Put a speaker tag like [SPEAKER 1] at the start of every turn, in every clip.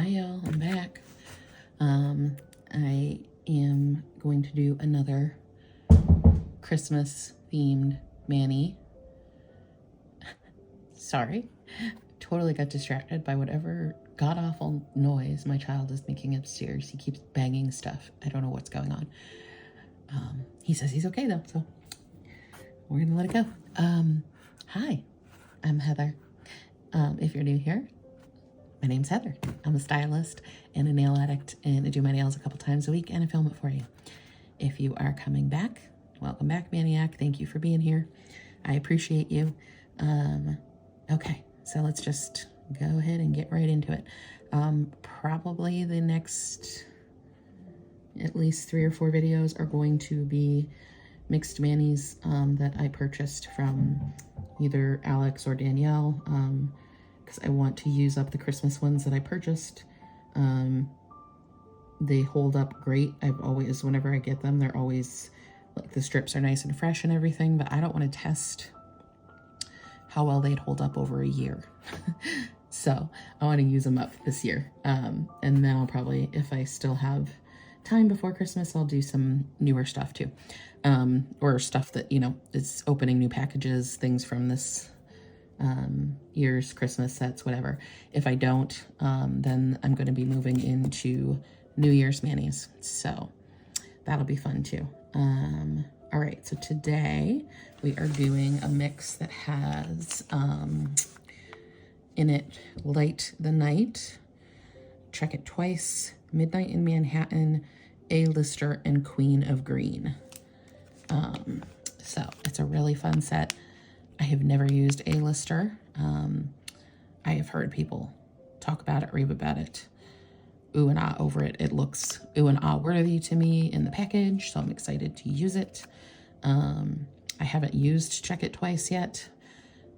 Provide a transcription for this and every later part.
[SPEAKER 1] Hi y'all, I'm back. I am going to do another Christmas themed mani. Sorry, totally got distracted by whatever god awful noise my child is making upstairs. He keeps banging stuff. I don't know what's going on. He says he's okay though, so we're gonna let it go. Hi, I'm Heather. If you're new here, my name's Heather. I'm a stylist and a nail addict, and I do my nails a couple times a week and I film it for you. If you are coming back, welcome back, Maniac. Thank you for being here. I appreciate you. Okay, so let's just go ahead and get right into it. Probably the next at least 3 or 4 videos are going to be mixed manis that I purchased from either Alex or Danielle, because I want to use up the Christmas ones that I purchased. They hold up great. Whenever I get them, they're always like, the strips are nice and fresh and everything, but I don't want to test how well they'd hold up over a year. So I want to use them up this year. And then I'll probably, if I still have time before Christmas, I'll do some newer stuff too. Or stuff that, is opening new packages, things from this year's Christmas sets, whatever. If I don't, then I'm going to be moving into New Year's manis. So that'll be fun too. All right, so today we are doing a mix that has in it Light the Night, CheckitTwice, Midnight in Manhattan, ALister, and Queen of Green. So it's a really fun set. I have never used ALister. I have heard people talk about it, rave about it, ooh and ah over it. It looks ooh and ah worthy to me in the package, so I'm excited to use it. I haven't used CheckitTwice yet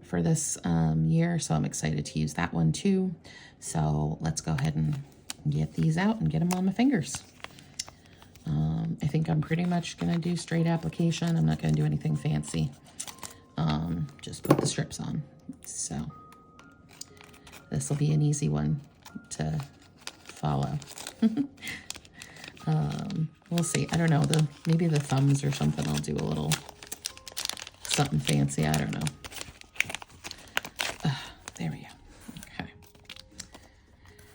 [SPEAKER 1] for this year, so I'm excited to use that one too. So let's go ahead and get these out and get them on my fingers. I think I'm pretty much gonna do straight application. I'm not gonna do anything fancy. Just put the strips on. So this will be an easy one to follow. We'll see. I don't know, maybe the thumbs or something, I'll do a little something fancy. I don't know. There we go. Okay.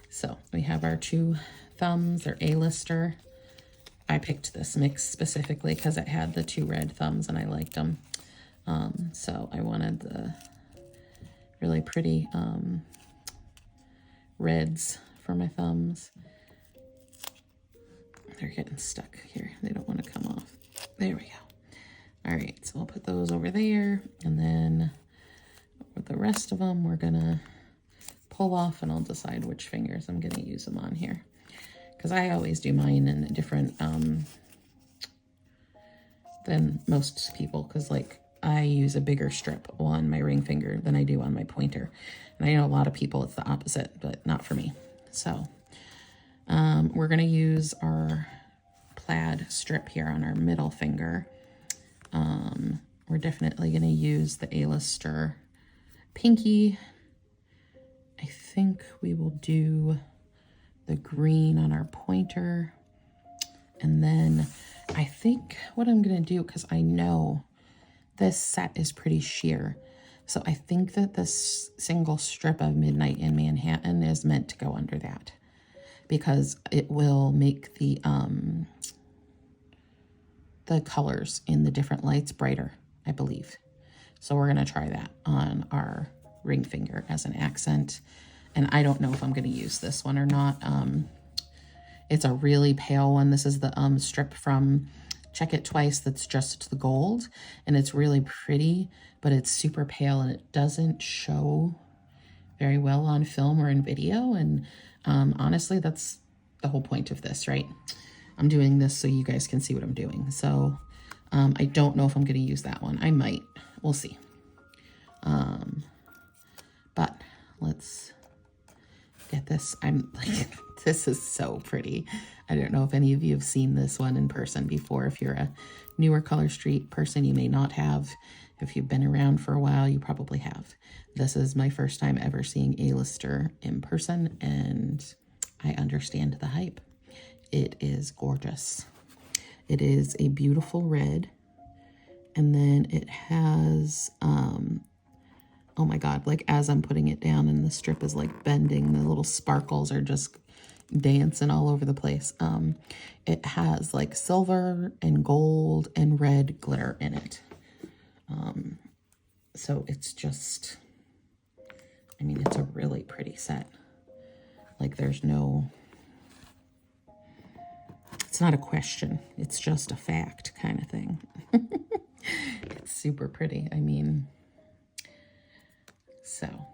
[SPEAKER 1] So we have our 2 thumbs. They're ALister. I picked this mix specifically because it had the 2 red thumbs and I liked them. So I wanted the really pretty reds for my thumbs. They're getting stuck here. They don't want to come off. There we go. All right, so I'll put those over there, and then with the rest of them, we're gonna pull off, and I'll decide which fingers I'm gonna use them on here, because I always do mine in a different than most people, because like I use a bigger strip on my ring finger than I do on my pointer, and I know a lot of people it's the opposite, but not for me. So we're gonna use our plaid strip here on our middle finger. We're definitely gonna use the ALister pinky. I think we will do the green on our pointer. And then I think what I'm gonna do, because I know this set is pretty sheer, so I think that this single strip of Midnight in Manhattan is meant to go under that, because it will make the colors in the different lights brighter, I believe. So we're gonna try that on our ring finger as an accent. And I don't know if I'm gonna use this one or not. It's a really pale one. This is the strip from CheckitTwice that's just the gold, and it's really pretty, but it's super pale and it doesn't show very well on film or in video. And honestly, that's the whole point of this, right? I'm doing this so you guys can see what I'm doing. So I don't know if I'm gonna use that one. I might, we'll see. But let's get this. I'm like, this is so pretty. I don't know if any of you have seen this one in person before. If you're a newer ColorStreet person, you may not have. If you've been around for a while, you probably have. This is my first time ever seeing ALister in person, and I understand the hype. It is gorgeous. It is a beautiful red. And then it has, oh my God, like as I'm putting it down and the strip is like bending, the little sparkles are just dancing all over the place. It has like silver and gold and red glitter in it. So it's just, I mean, it's a really pretty set. Like there's no, it's not a question. It's just a fact kind of thing. It's super pretty. I mean, so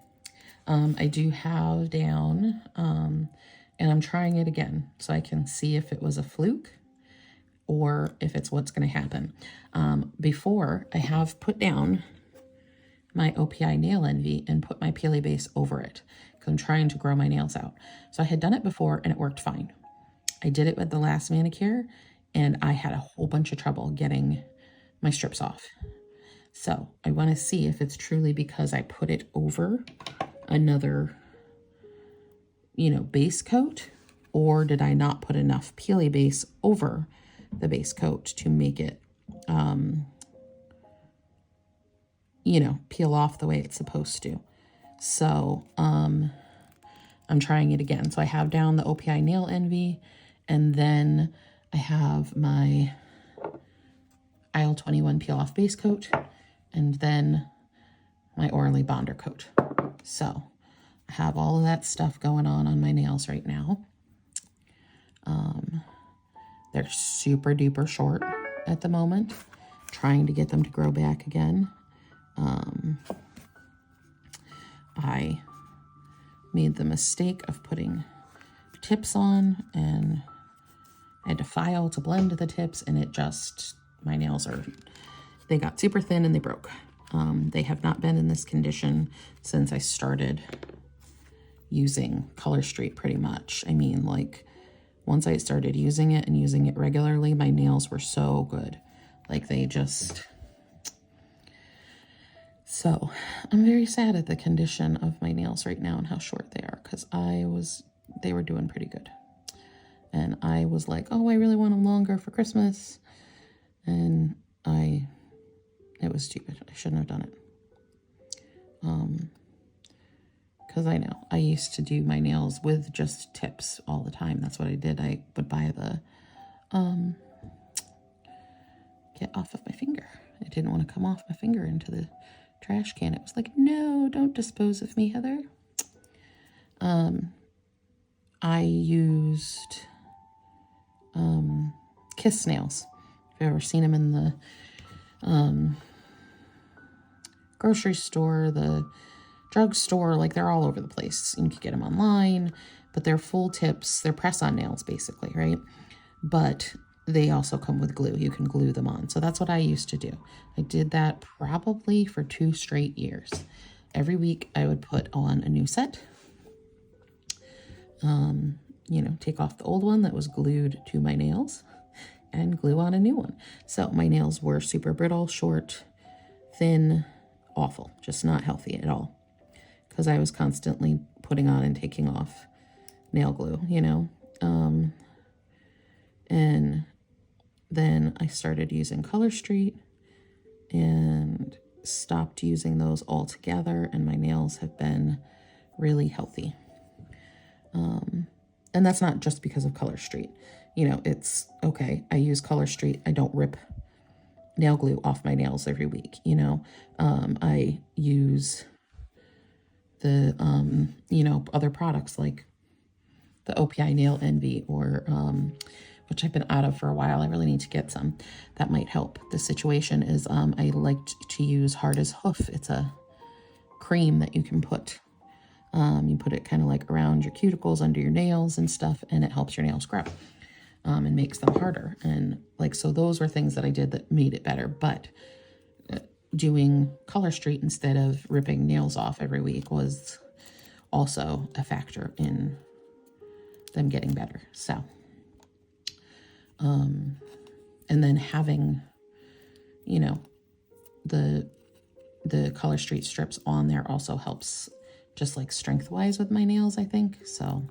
[SPEAKER 1] I do have down, and I'm trying it again so I can see if it was a fluke or if it's what's going to happen. Before, I have put down my OPI Nail Envy and put my Peely Base over it because I'm trying to grow my nails out. So I had done it before and it worked fine. I did it with the last manicure and I had a whole bunch of trouble getting my strips off. So I want to see if it's truly because I put it over another, you know, base coat, or did I not put enough Peely Base over the base coat to make it, you know, peel off the way it's supposed to. So I'm trying it again. So I have down the OPI Nail Envy, and then I have my Aisle 21 Peel Off Base Coat, and then my Orly Bonder Coat. So I have all of that stuff going on my nails right now. They're super duper short at the moment, trying to get them to grow back again. I made the mistake of putting tips on, and I had to file to blend the tips, and it just, my nails are, they got super thin and they broke. They have not been in this condition since I started using ColorStreet pretty much. I mean, like, once I started using it and using it regularly, my nails were so good. Like, they just, so I'm very sad at the condition of my nails right now and how short they are, because they were doing pretty good. And I was like, oh, I really want them longer for Christmas. And it was stupid. I shouldn't have done it. Because I know I used to do my nails with just tips all the time. That's what I did. I would buy the get off of my finger. I didn't want to come off my finger into the trash can. It was like, no, don't dispose of me, Heather. I used Kiss nails. If you've ever seen them in the grocery store, the drugstore, like they're all over the place. You can get them online, but they're full tips. They're press-on nails, basically, right? But they also come with glue. You can glue them on. So that's what I used to do. I did that probably for 2 straight years. Every week I would put on a new set. You know, take off the old one that was glued to my nails and glue on a new one. So my nails were super brittle, short, thin, awful, just not healthy at all. Because I was constantly putting on and taking off nail glue, you know. And then I started using ColorStreet and stopped using those altogether, and my nails have been really healthy. And that's not just because of ColorStreet. You know, it's okay. I use ColorStreet. I don't rip nail glue off my nails every week, you know. I use the, you know, other products like the OPI Nail Envy, or, which I've been out of for a while. I really need to get some. That might help. The situation is, I liked to use Hard as Hoof. It's a cream that you can put. You put it kind of like around your cuticles, under your nails and stuff, and it helps your nails grow. And makes them harder. And like, so those were things that I did that made it better. But doing ColorStreet instead of ripping nails off every week was also a factor in them getting better. So, and then having, you know, the ColorStreet strips on there also helps, just like strength wise with my nails, I think. So,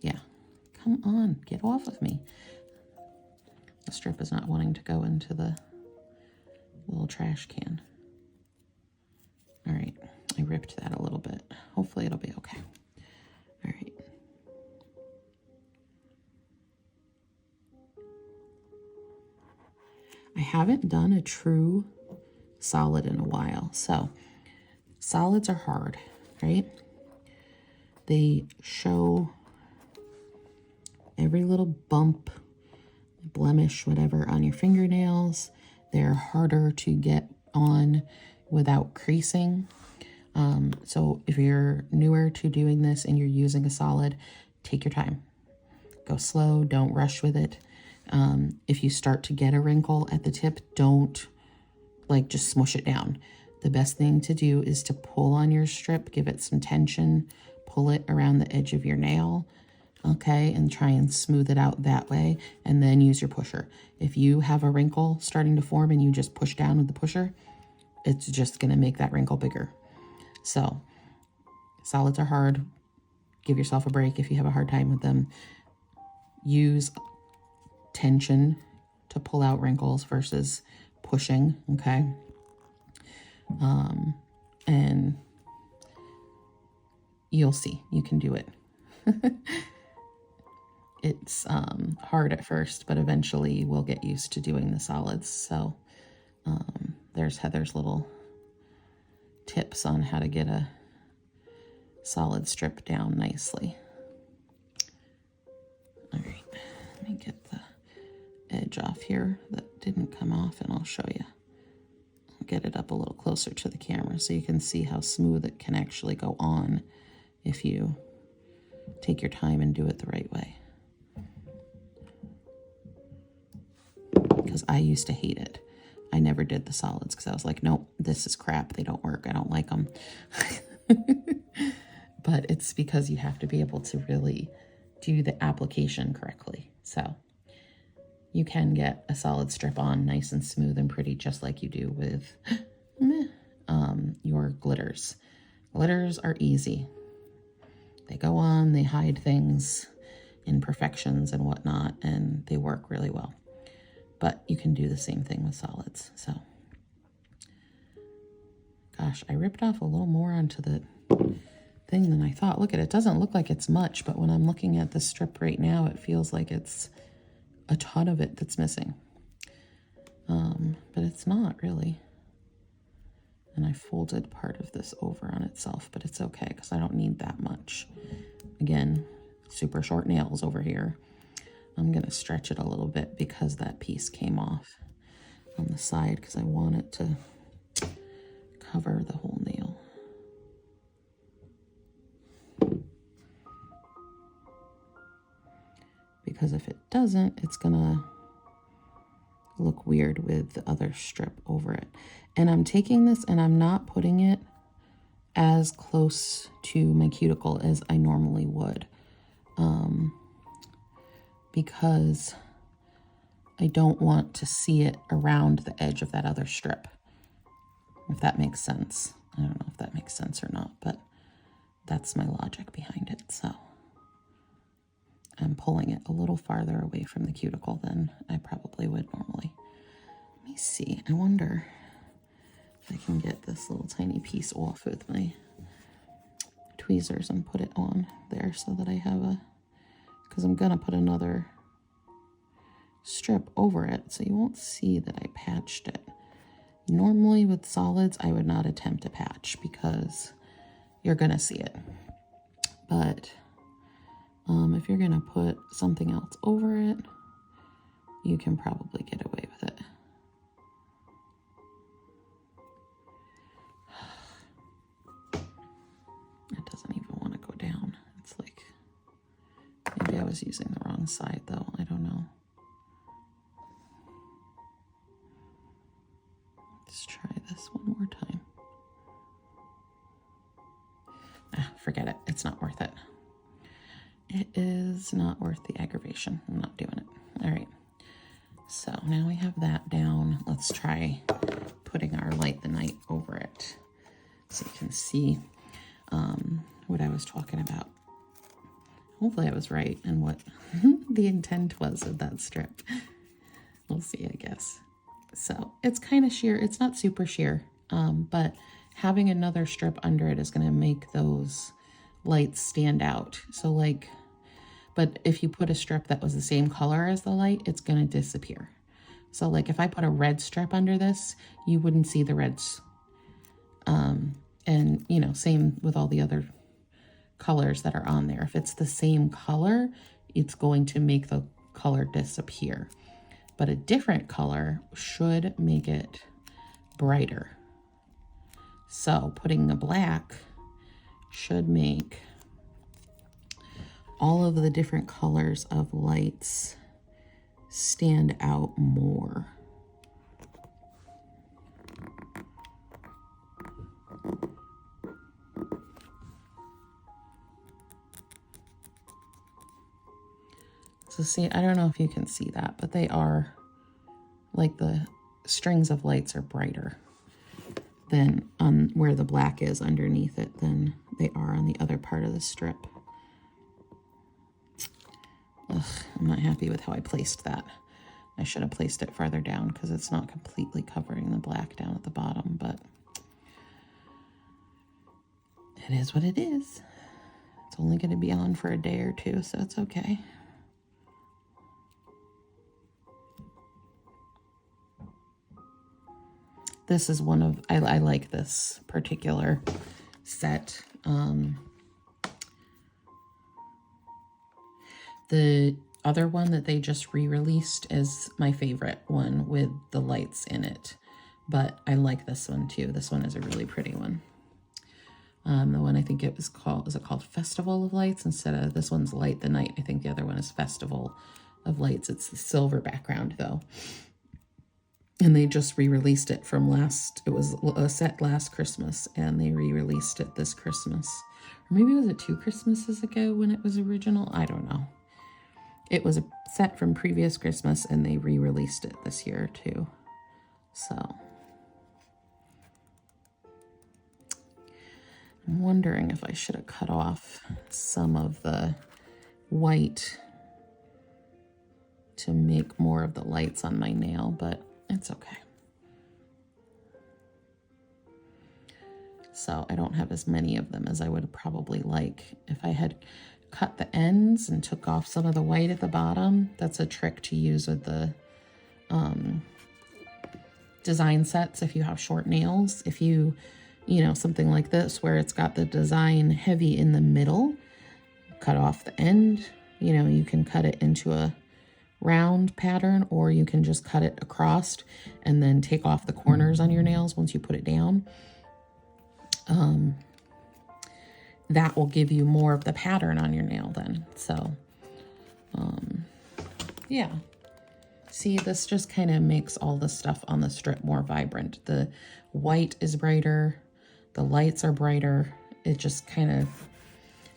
[SPEAKER 1] Yeah, come on, get off of me. The strip is not wanting to go into the little trash can. All right, I ripped that a little bit. Hopefully it'll be okay. All right. I haven't done a true solid in a while. So solids are hard, right? They show every little bump, blemish, whatever on your fingernails. They're harder to get on without creasing. So if you're newer to doing this and you're using a solid, take your time. Go slow, don't rush with it. If you start to get a wrinkle at the tip, don't just smush it down. The best thing to do is to pull on your strip, give it some tension, pull it around the edge of your nail, okay, and try and smooth it out that way, and then use your pusher. If you have a wrinkle starting to form and you just push down with the pusher, it's just gonna make that wrinkle bigger. So solids are hard. Give yourself a break if you have a hard time with them. Use tension to pull out wrinkles versus pushing, okay? And you'll see, you can do it. It's hard at first, but eventually we'll get used to doing the solids. So there's Heather's little tips on how to get a solid strip down nicely. All right, let me get the edge off here that didn't come off, and I'll show you. I'll get it up a little closer to the camera so you can see how smooth it can actually go on if you take your time and do it the right way. Because I used to hate it. I never did the solids because I was like, nope, this is crap. They don't work. I don't like them. But it's because you have to be able to really do the application correctly. So you can get a solid strip on nice and smooth and pretty, just like you do with your glitters. Glitters are easy. They go on, they hide things, imperfections and whatnot, and they work really well. But you can do the same thing with solids. So, gosh, I ripped off a little more onto the thing than I thought. Look at it, it doesn't look like it's much, but when I'm looking at the strip right now, it feels like it's a ton of it that's missing. But it's not really. And I folded part of this over on itself, but it's okay because I don't need that much. Again, super short nails over here. I'm going to stretch it a little bit because that piece came off on the side because I want it to cover the whole nail. Because if it doesn't, it's going to look weird with the other strip over it. And I'm taking this and I'm not putting it as close to my cuticle as I normally would. Because I don't want to see it around the edge of that other strip, if that makes sense. I don't know if that makes sense or not, but that's my logic behind it. So I'm pulling it a little farther away from the cuticle than I probably would normally. Let me see. I wonder if I can get this little tiny piece off with my tweezers and put it on there so that I have a, because I'm going to put another strip over it so you won't see that I patched it. Normally with solids, I would not attempt a patch because you're going to see it. But if you're going to put something else over it, you can probably get away with it. It doesn't even want to go down. It's like, maybe I was using the wrong side though. I don't know. Let's try this one more time. Forget it. It's not worth it. It is not worth the aggravation. I'm not doing it. All right. So now we have that down. Let's try putting our Light the Night over it so you can see what what I was talking about. Hopefully I was right in what the intent was of that strip. We'll see, I guess. So it's kind of sheer. It's not super sheer, but having another strip under it is going to make those lights stand out. So like, but if you put a strip that was the same color as the light, it's going to disappear. So like if I put a red strip under this, you wouldn't see the reds. And you know, same with all the other colors that are on there. If it's the same color, it's going to make the color disappear. But a different color should make it brighter. So putting the black should make all of the different colors of lights stand out more. So see, I don't know if you can see that, but they are, like the strings of lights are brighter than on where the black is underneath it than they are on the other part of the strip. Ugh, I'm not happy with how I placed that. I should have placed it farther down because it's not completely covering the black down at the bottom, but it is what it is. It's only going to be on for a day or two, so it's okay. This is one of, I like this particular set. The other one that they just re-released is my favorite one with the lights in it. But I like this one too. This one is a really pretty one. The one I think it was called, is it called Festival of Lights? Instead of, this one's Light the Night. I think the other one is Festival of Lights. It's the silver background though. And they just re-released it from it was a set last Christmas, and they re-released it this Christmas. Or maybe was it 2 Christmases ago when it was original? I don't know. It was a set from previous Christmas, and they re-released it this year too. So I'm wondering if I should have cut off some of the white to make more of the lights on my nail, but it's okay. So I don't have as many of them as I would probably like. If I had cut the ends and took off some of the white at the bottom, that's a trick to use with the design sets if you have short nails. If you know, something like this where it's got the design heavy in the middle, cut off the end. You know, you can cut it into a round pattern, or you can just cut it across and then take off the corners on your nails once you put it down. That will give you more of the pattern on your nail then. So, yeah. See, this just kind of makes all the stuff on the strip more vibrant. The white is brighter, the lights are brighter. It just kind of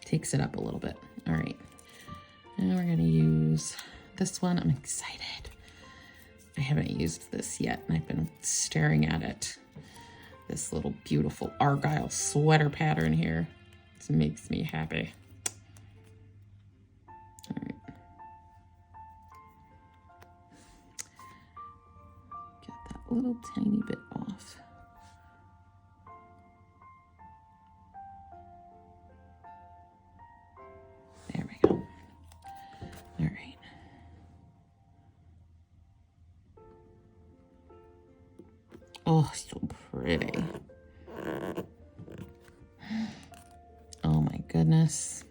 [SPEAKER 1] takes it up a little bit. All right. Now we're going to use this one. I'm excited. I haven't used this yet, and I've been staring at it. This little beautiful Argyle sweater pattern here. This makes me happy. All right. Get that little tiny bit off. There we go. All right. Oh, so pretty. Oh my goodness.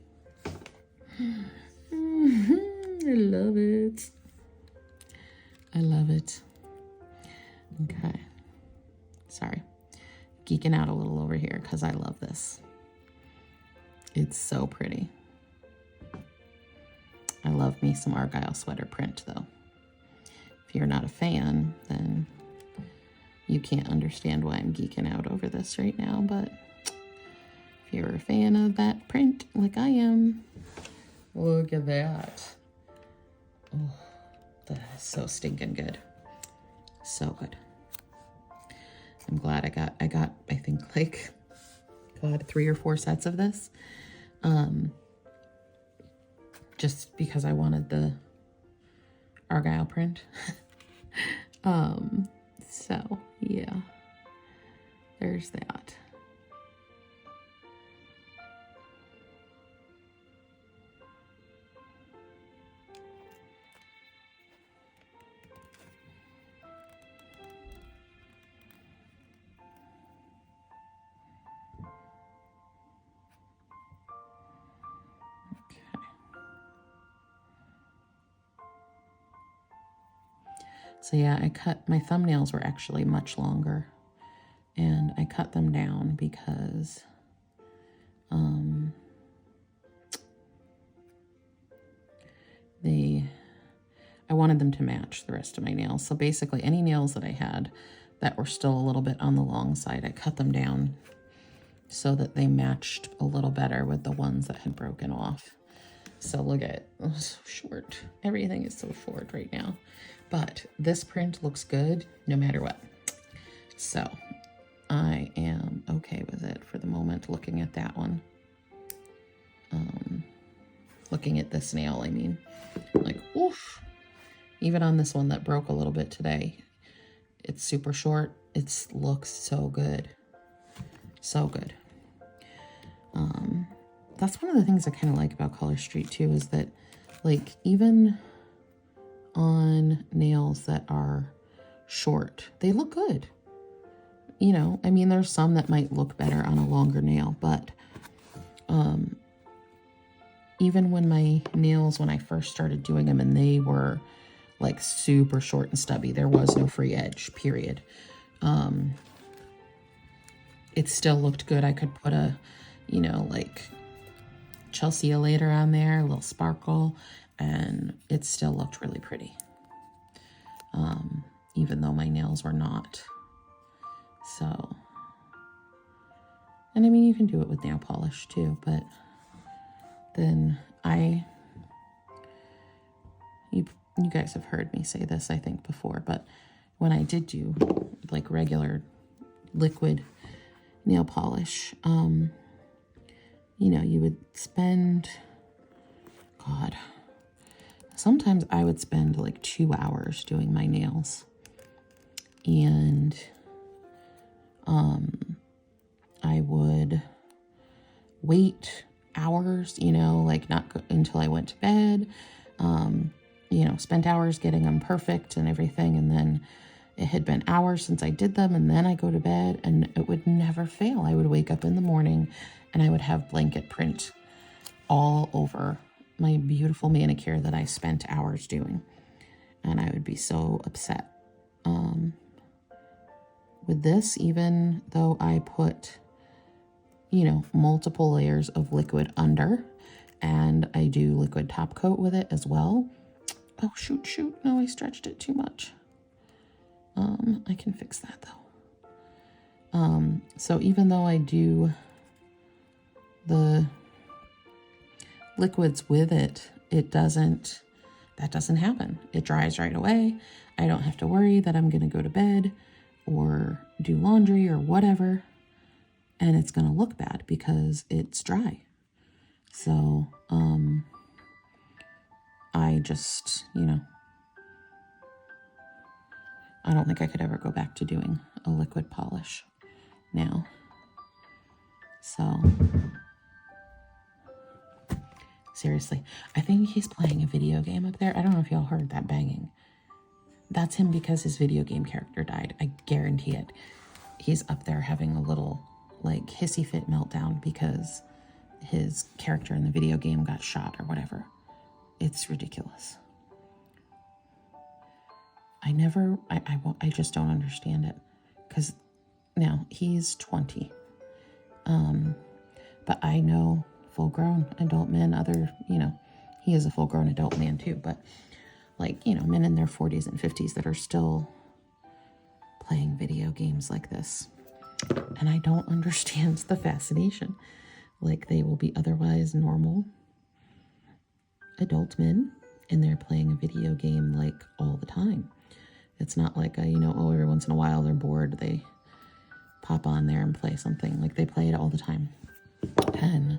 [SPEAKER 1] I love it. I love it. Okay. Sorry. Geeking out a little over here because I love this. It's so pretty. I love me some Argyle sweater print though. If you're not a fan, then you can't understand why I'm geeking out over this right now, but if you're a fan of that print like I am, look at that. Oh, that is so stinking good. So good. I'm glad I got I think like, God, 3 or 4 sets of this. just because I wanted the Argyle print. So yeah, there's that. So yeah, my thumbnails were actually much longer, and I cut them down because I wanted them to match the rest of my nails. So basically any nails that I had that were still a little bit on the long side, I cut them down so that they matched a little better with the ones that had broken off. So look at it, oh, so short. Everything is so short right now. But this print looks good no matter what. So I am okay with it for the moment, looking at that one. Looking at this nail, I mean, like, oof. Even on this one that broke a little bit today, it's super short. It looks so good. So good. That's one of the things I kind of like about ColorStreet too, is that like even on nails that are short, they look good. You know, I mean, there's some that might look better on a longer nail, but even when my nails, when I first started doing them and they were like super short and stubby, there was no free edge, period. It still looked good. I could put a, you know, like Chelsea later on there, a little sparkle, and it still looked really pretty. Even though my nails were not. So, and I mean, you can do it with nail polish too, but then you guys have heard me say this, I think, before, but when I did do like regular liquid nail polish, you know, you would spend, God, sometimes I would spend like 2 hours doing my nails, and I would wait hours, you know, like not go until I went to bed, you know, spent hours getting them perfect and everything, and then it had been hours since I did them, and then I go to bed, and it would never fail. I would wake up in the morning and I would have blanket print all over my beautiful manicure that I spent hours doing, and I would be so upset. With this, even though I put, you know, multiple layers of liquid under, and I do liquid top coat with it as well. Oh, shoot. No, I stretched it too much. I can fix that though. So even though I do the liquids with it, that doesn't happen. It dries right away. I don't have to worry that I'm going to go to bed or do laundry or whatever, and it's going to look bad because it's dry. So, I just, you know, I don't think I could ever go back to doing a liquid polish now. So, seriously, I think he's playing a video game up there. I don't know if y'all heard that banging. That's him because his video game character died. I guarantee it. He's up there having a little, like, hissy fit meltdown because his character in the video game got shot or whatever. It's ridiculous. I just don't understand it. Because now he's 20. But I know full-grown adult men, you know, he is a full-grown adult man too, but like, you know, men in their 40s and 50s that are still playing video games like this. And I don't understand the fascination. Like, they will be otherwise normal adult men, and they're playing a video game like all the time. It's not like you know, oh, every once in a while they're bored, they pop on there and play something. Like, they play it all the time. And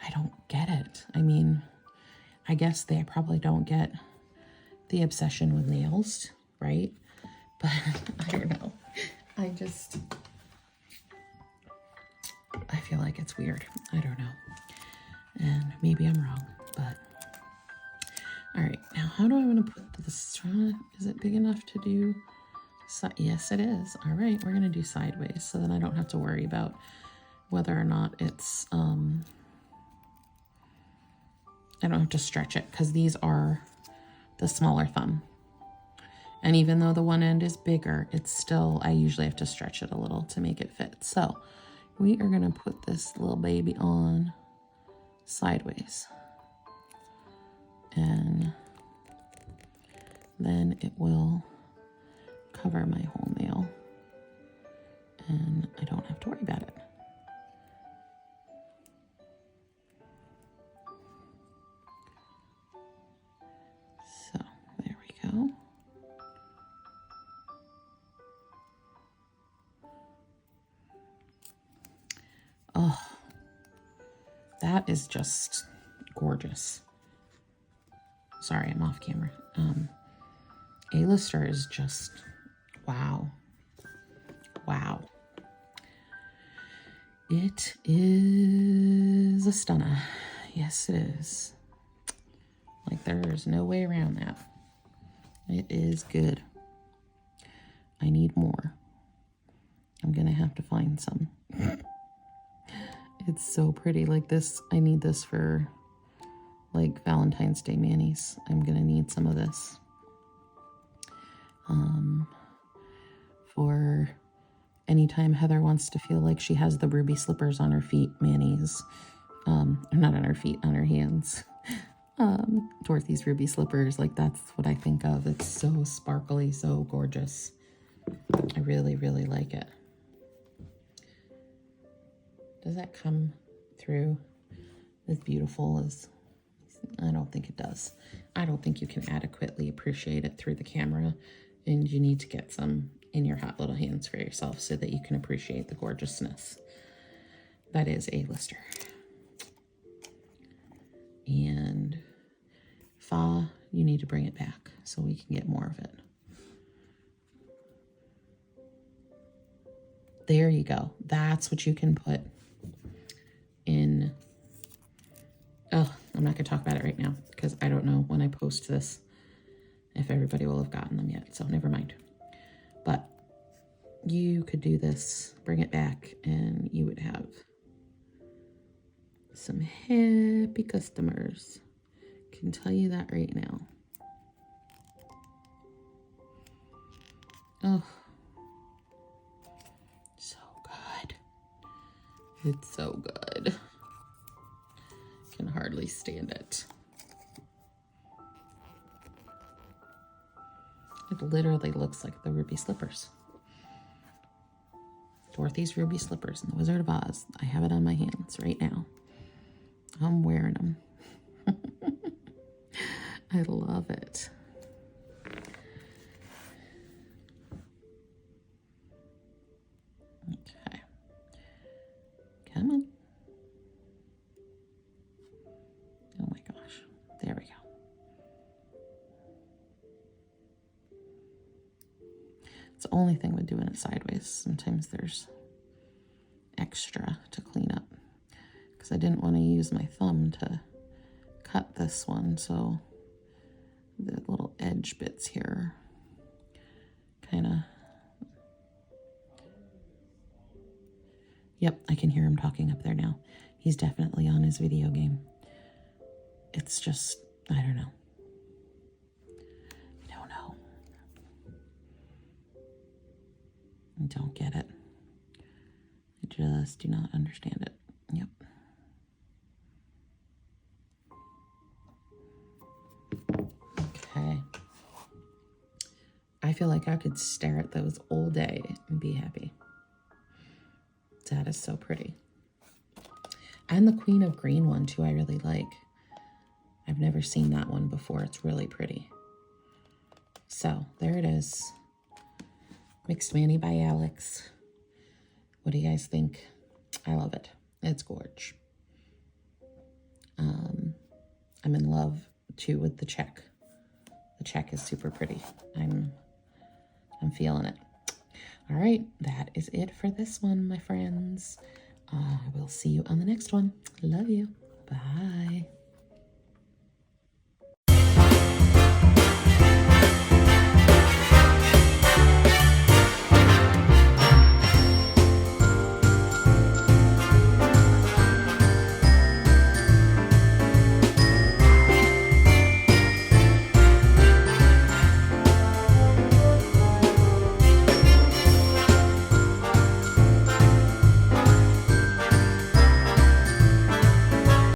[SPEAKER 1] I don't get it. I mean, I guess they probably don't get the obsession with nails, right? But I don't know. I feel like it's weird. I don't know. And maybe I'm wrong, but all right. Now, how do I want to put this? Is it big enough to do? Yes, it is. All right, we're going to do sideways so then I don't have to worry about whether or not it's, I don't have to stretch it because these are the smaller thumb. And even though the one end is bigger, it's still, I usually have to stretch it a little to make it fit. So we are going to put this little baby on sideways. And then it will cover my whole nail. And I don't have to worry about it. So there we go. Oh, that is just gorgeous. Sorry, I'm off camera. ALister is just, wow. Wow. It is a stunner. Yes, it is. Like, there's no way around that. It is good. I need more. I'm gonna have to find some. It's so pretty. Like this, I need this for like Valentine's Day manis. I'm gonna need some of this. For anytime Heather wants to feel like she has the ruby slippers on her feet, manis. Not on her feet, on her hands. Dorothy's ruby slippers, like that's what I think of. It's so sparkly, so gorgeous. I really, really like it. Does that come through as beautiful as... I don't think it does. I don't think you can adequately appreciate it through the camera, and you need to get some in your hot little hands for yourself so that you can appreciate the gorgeousness. That is ALister. And Fa, you need to bring it back so we can get more of it. There you go. That's what you can put in. Oh, I'm not going to talk about it right now because I don't know when I post this if everybody will have gotten them yet. So never mind. But you could do this, bring it back, and you would have some happy customers. Can tell you that right now. Oh, so good. It's so good. Can hardly stand it. It literally looks like the ruby slippers. Dorothy's ruby slippers in the Wizard of Oz. I have it on my hands right now. I'm wearing them. I love it. Okay. Come on. Oh my gosh. There we go. It's the only thing with doing it sideways. Sometimes there's extra to clean up because I didn't want to use my thumb to cut this one, so the little edge bits here kind of... Yep, I can hear him talking up there now. He's definitely on his video game. It's just, I don't know. I don't know. I don't get it. I just do not understand it. Yep. Okay. I feel like I could stare at those all day and be happy. That is so pretty. And the Queen of Green one too, I really like. I've never seen that one before. It's really pretty. So there it is. Mixed Mani by Alex. What do you guys think? I love it. It's gorge. I'm in love too with the check. The check is super pretty. I'm feeling it. All right, that is it for this one, my friends. We'll see you on the next one. Love you. Bye.